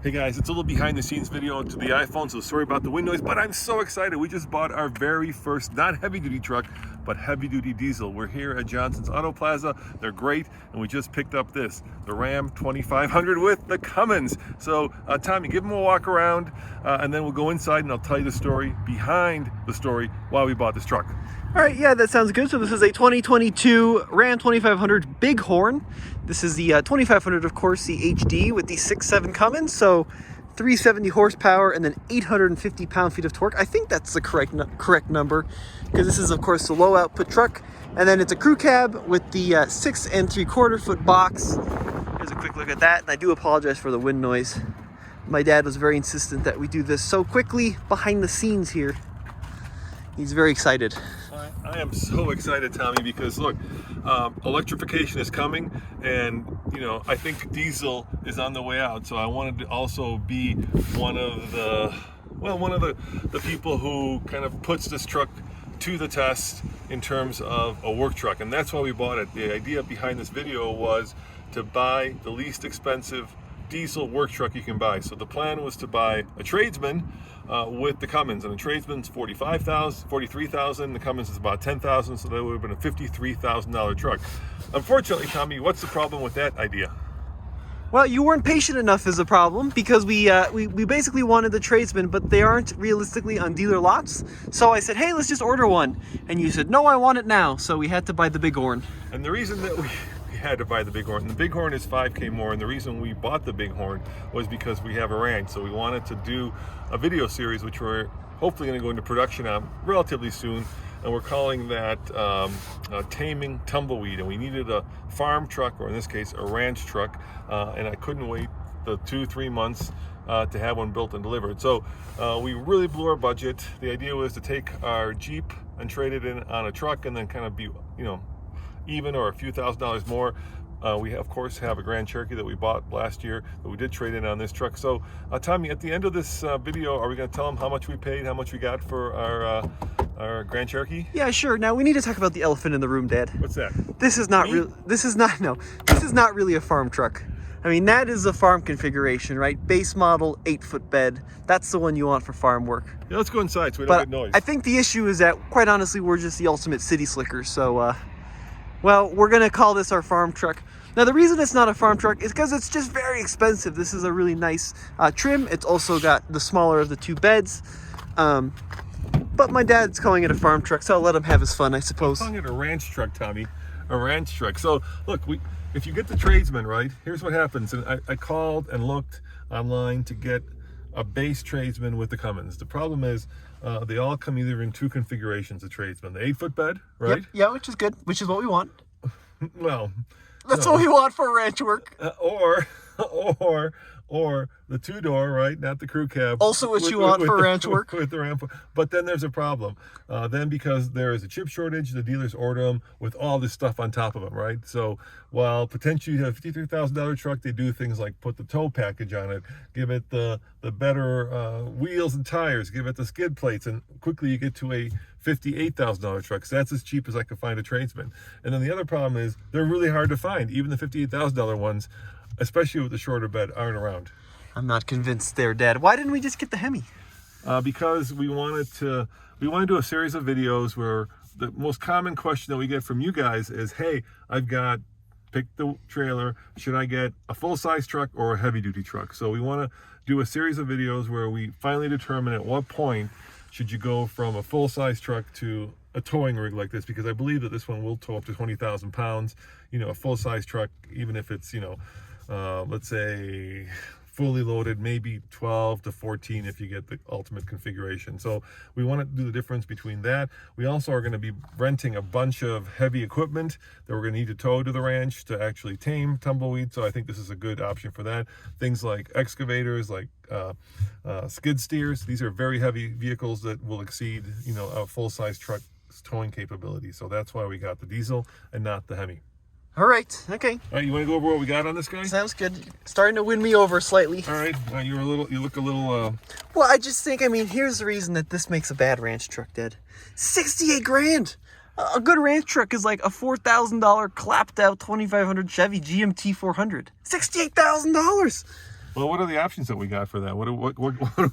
Hey guys, it's a little behind the scenes video to the iPhone, so sorry about the wind noise, but I'm so excited. We just bought our very first, not heavy duty truck, but heavy duty diesel. We're here at Johnson's Auto Plaza. They're great, and we just picked up the Ram 2500 with the Cummins. So Tommy, give them a walk around, and then we'll go inside and I'll tell you the story behind the story why we bought this truck. All right, yeah, that sounds good. So this is a 2022 Ram 2500 Bighorn. This is the 2500, of course, the HD with the 6.7 Cummins. So 370 horsepower and then 850 pound-feet of torque. I think that's the correct number, because this is, of course, the low output truck. And then it's a crew cab with the 6 3/4 foot box. Here's a quick look at that. And I do apologize for the wind noise. My dad was very insistent that we do this so quickly behind the scenes here. He's very excited. I am so excited, Tommy, because look, electrification is coming, and I think diesel is on the way out. So I wanted to also be one of the people who kind of puts this truck to the test in terms of a work truck, and that's why we bought it. The idea behind this video was to buy the least expensive diesel work truck you can buy. So the plan was to buy a tradesman with the Cummins, and the tradesman's $43,000. The Cummins is about $10,000, so that would have been a $53,000 truck. Unfortunately, Tommy, what's the problem with that idea? Well, you weren't patient enough is the problem, because we basically wanted the tradesman, but they aren't realistically on dealer lots. So I said, hey, let's just order one. And you said, no, I want it now. So we had to buy the Bighorn. And the reason that we had to buy the Bighorn, and the Bighorn is $5K more, and the reason we bought the Bighorn was because we have a ranch. So we wanted to do a video series, which we're hopefully going to go into production on relatively soon, and we're calling that Taming Tumbleweed. And we needed a farm truck, or in this case a ranch truck, and I couldn't wait the 2-3 months to have one built and delivered. So we really blew our budget. The idea was to take our Jeep and trade it in on a truck, and then kind of be even or a few $1,000s more. We of course have a Grand Cherokee that we bought last year, but we did trade in on this truck. So Tommy, at the end of this video, are we going to tell them how much we paid, how much we got for our Grand Cherokee? Yeah, sure. Now we need to talk about the elephant in the room, Dad. What's that? This is not really a farm truck. I mean, that is a farm configuration, right? Base model, 8-foot bed. That's the one you want for farm work. Yeah, let's go inside so we don't get noise. I think the issue is that, quite honestly, we're just the ultimate city slickers. So, well, we're going to call this our farm truck. Now, the reason it's not a farm truck is because it's just very expensive. This is a really nice trim. It's also got the smaller of the two beds. But my dad's calling it a farm truck, so I'll let him have his fun, I suppose. I'm calling it a ranch truck, Tommy. A ranch truck. So, look, if you get the tradesman, right, here's what happens. And I called and looked online to get a base tradesman with the Cummins. The problem is they all come either in two configurations of tradesman. The 8-foot bed, right? Yep, yeah, which is good, which is what we want. Well, that's what we want for ranch work. Or the 2-door, right? Not the crew cab. Also what you want for ranch work. With the Ram. But then there's a problem. Then because there is a chip shortage, the dealers order them with all this stuff on top of them, right? So while potentially you have a $53,000 truck, they do things like put the tow package on it, give it the better wheels and tires, give it the skid plates, and quickly you get to a $58,000 truck. So that's as cheap as I could find a tradesman. And then the other problem is they're really hard to find. Even the $58,000 ones, especially with the shorter bed, aren't around. I'm not convinced there, Dad. Why didn't we just get the Hemi? Because we want to do a series of videos where the most common question that we get from you guys is, hey, pick the trailer, should I get a full-size truck or a heavy-duty truck? So we want to do a series of videos where we finally determine at what point should you go from a full-size truck to a towing rig like this, because I believe that this one will tow up to 20,000 pounds. A full-size truck, even if it's let's say fully loaded, maybe 12 to 14 if you get the ultimate configuration. So we want to do the difference between that. We also are going to be renting a bunch of heavy equipment that we're going to need to tow to the ranch to actually tame tumbleweed. So I think this is a good option for that. Things like excavators, like skid steers. These are very heavy vehicles that will exceed a full-size truck's towing capability. So that's why we got the diesel and not the Hemi. All right, okay. All right, you want to go over what we got on this guy? Sounds good. Starting to win me over slightly. All right, you look a little. Well, I just think, here's the reason that this makes a bad ranch truck, Dad. 68 grand. A good ranch truck is like a $4,000 clapped out 2500 Chevy GMT 400. $68,000. Well, what are the options that we got for that? What do we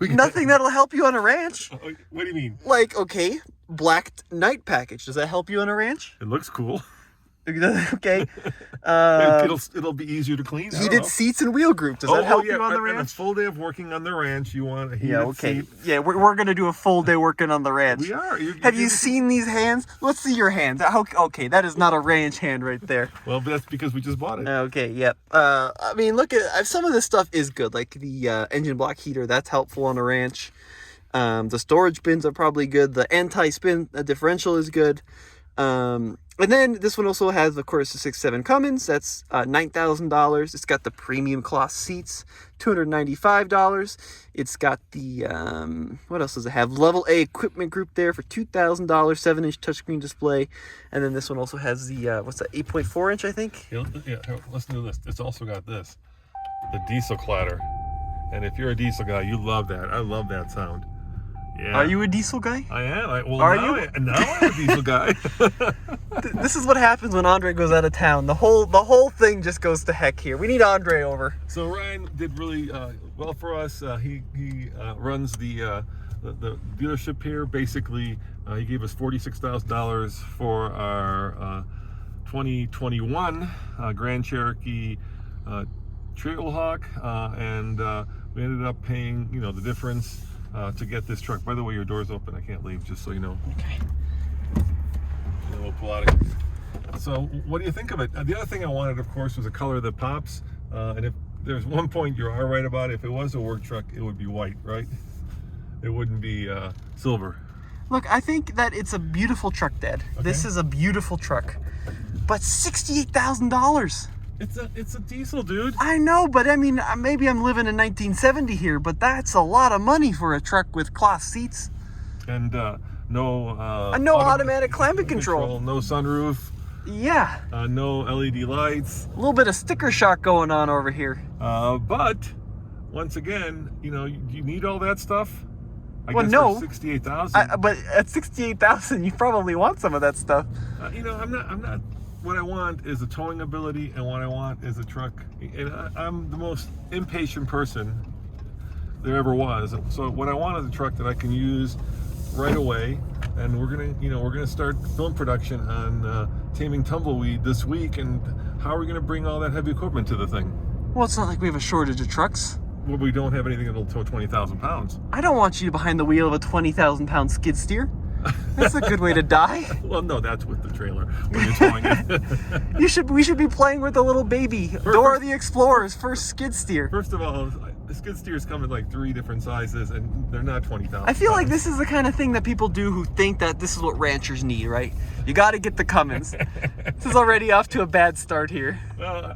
got? Nothing that'll help you on a ranch. What do you mean? Like, okay, black night package. Does that help you on a ranch? It looks cool. Okay. It'll be easier to clean. Heated seats and wheel group. Does that help you on the And a ranch? full day of working on the ranch, you want a heated seat. Yeah, we're going to do a full day working on the ranch. We are. Have you seen these hands? Let's see your hands. Okay, that is not a ranch hand right there. Well, that's because we just bought it. Okay, yep. I mean, look at some of this stuff is good. Like the engine block heater, that's helpful on a ranch. The storage bins are probably good. The anti-spin differential is good. And then this one also has, of course, the 6.7 Cummins. That's $9,000. It's got the premium cloth seats, $295. It's got the, what else does it have? Level A equipment group there for $2,000, 7-inch touchscreen display. And then this one also has the, what's that, 8.4 inch, I think? Yeah, listen to this. It's also got this, the diesel clatter. And if you're a diesel guy, you love that. I love that sound. Yeah. Are you a diesel guy? I am. Now I'm a diesel guy. This is what happens when Andre goes out of town. The whole thing just goes to heck here. We need Andre over. So Ryan did really well for us. He runs the dealership here. Basically, he gave us $46,000 for our 2021 Grand Cherokee Trailhawk, and we ended up paying the difference to get this truck. By the way, your door's open. I can't leave, just so you know. Okay. And we'll pull out of here. So, what do you think of it? The other thing I wanted, of course, was a color that pops. And if there's one point you are right about, if it was a work truck, it would be white, right? It wouldn't be silver. Look, I think that it's a beautiful truck, Dad. Okay. This is a beautiful truck. But $68,000. It's a diesel, dude. I know, but I mean, maybe I'm living in 1970 here, but that's a lot of money for a truck with cloth seats. And no automatic climate control. No sunroof. Yeah. No LED lights. A little bit of sticker shock going on over here. But once again, you need all that stuff. I guess no. For $68,000. But at $68,000, you probably want some of that stuff. I'm not. What I want is a towing ability, and what I want is a truck. And I'm the most impatient person there ever was. So what I want is a truck that I can use right away. And we're gonna start film production on Taming Tumbleweed this week. And how are we gonna bring all that heavy equipment to the thing? Well, it's not like we have a shortage of trucks. Well, we don't have anything that'll tow 20,000 pounds. I don't want you behind the wheel of a 20,000 pound skid steer. That's a good way to die. Well, no, that's with the trailer when you're towing it. We should be playing with a little baby. Dora the Explorer's first skid steer. First of all, the skid steers come in like 3 different sizes, and they're not 20,000. I feel like this is the kind of thing that people do who think that this is what ranchers need, right? You got to get the Cummins. This is already off to a bad start here. Well,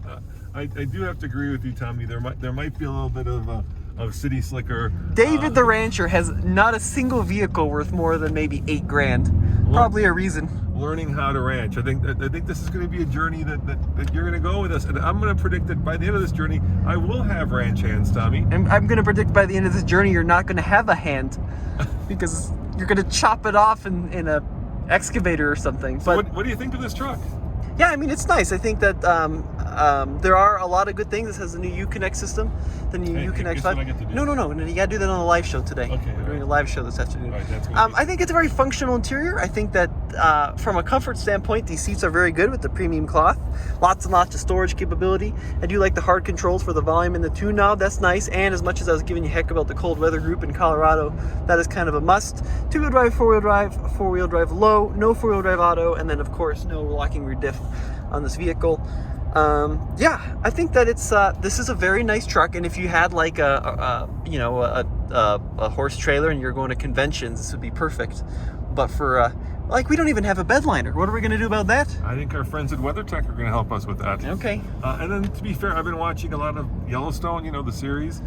I do have to agree with you, Tommy. There might be a little bit of city slicker. David the rancher has not a single vehicle worth more than maybe $8,000. Probably a reason. Learning how to ranch. I think this is going to be a journey that you're going to go with us, and I'm going to predict that by the end of this journey, I will have ranch hands, Tommy. And I'm going to predict by the end of this journey, you're not going to have a hand because you're going to chop it off in a excavator or something. So but what do you think of this truck? Yeah, I mean, it's nice. I think that there are a lot of good things. This has a new Uconnect system, the new Uconnect 5. No. You got to do that on a live show today. Okay. We're doing a live show this afternoon. Right, that's I think it's a very functional interior. I think that from a comfort standpoint, these seats are very good with the premium cloth. Lots and lots of storage capability. I do like the hard controls for the volume and the tune knob. That's nice. And as much as I was giving you heck about the cold weather group in Colorado, that is kind of a must. 2-wheel drive, 4-wheel drive low, no 4-wheel drive auto, and then of course no locking rear diff on this vehicle. I think that it's this is a very nice truck, and if you had like a horse trailer and you're going to conventions, this would be perfect. But for we don't even have a bed liner. What are we going to do about that? I think our friends at WeatherTech are going to help us with that. Okay. And then to be fair, I've been watching a lot of Yellowstone, the series.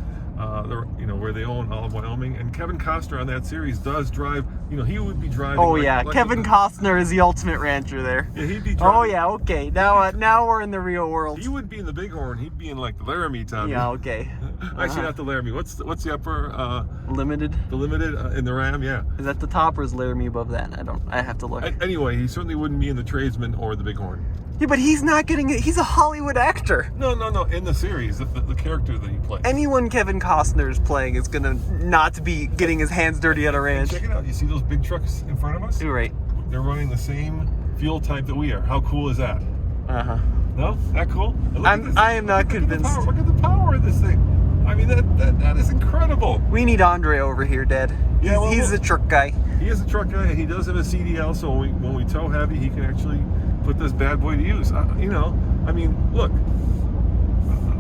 Where they own all of Wyoming, and Kevin Costner on that series does drive. He would be driving. Oh yeah, Kevin Costner is the ultimate rancher there. Yeah, he'd be driving. Oh yeah, okay. Now we're in the real world. He wouldn't be in the Bighorn. He'd be in like the Laramie, Tommy. Yeah, okay. Actually, not the Laramie. What's the upper? Limited. The Limited in the Ram, yeah. Is that the top or is Laramie above that? I have to look. Anyway, he certainly wouldn't be in the Tradesman or the Bighorn. Yeah, but he's not getting it. He's a Hollywood actor. No. In the series, the character that he plays. Anyone Kevin Costner is playing is gonna not be getting his hands dirty at a ranch. Check it out. You see those big trucks in front of us? You're right. They're running the same fuel type that we are. How cool is that? Uh-huh. No? That cool? I am not convinced. Look at the power of this thing. I mean, that is incredible. We need Andre over here, Dad. He's a truck guy. He is a truck guy. He does have a CDL, so when we tow heavy, he can actually put this bad boy to use. I mean, look,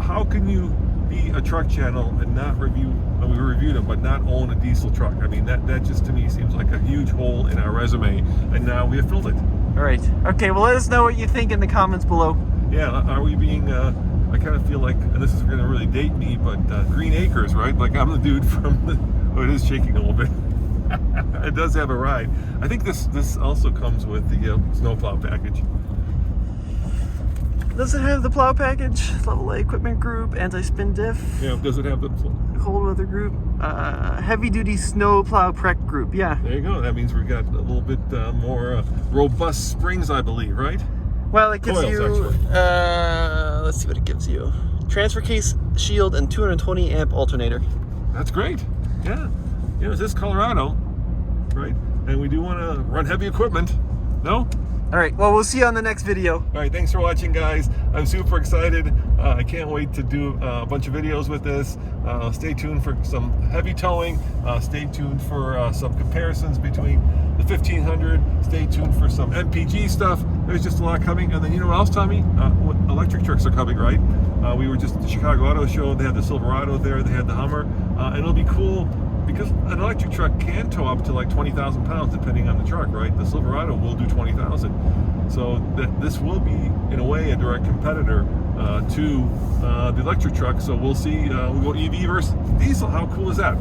how can you be a truck channel and not review? We reviewed them, but not own a diesel truck. I mean, that just to me seems like a huge hole in our resume, and now we have filled it. All right. Okay. Well, let us know what you think in the comments below. Yeah. Are we being? I kind of feel like, and this is going to really date me, but Green Acres, right? Like I'm the dude from the. Oh, it is shaking a little bit. It does have a ride. I think this also comes with the snowplow package. Does it have the plow package, level A equipment group, anti-spin diff? Yeah, does it have the cold weather group, heavy duty snow plow prec group? Yeah. There you go. That means we've got a little bit more robust springs, I believe, right? Well, it gives Coils, you. actually. Let's see what it gives you. Transfer case, shield, and 220 amp alternator. That's great. Yeah. This is Colorado, right? And we do want to run heavy equipment. No? All right. Well, we'll see you on the next video. All right. Thanks for watching, guys. I'm super excited. I can't wait to do a bunch of videos with this. Stay tuned for some heavy towing. Stay tuned for some comparisons between the 1500. Stay tuned for some MPG stuff. There's just a lot coming. And then you know what else, Tommy? Electric trucks are coming, right? We were just at the Chicago Auto Show. They had the Silverado there. They had the Hummer. And it'll be cool because an electric truck can tow up to like 20,000 pounds depending on the truck, right? The Silverado will do 20,000. So this will be, in a way, a direct competitor to the electric truck. So we'll see. We'll go EV versus diesel. How cool is that?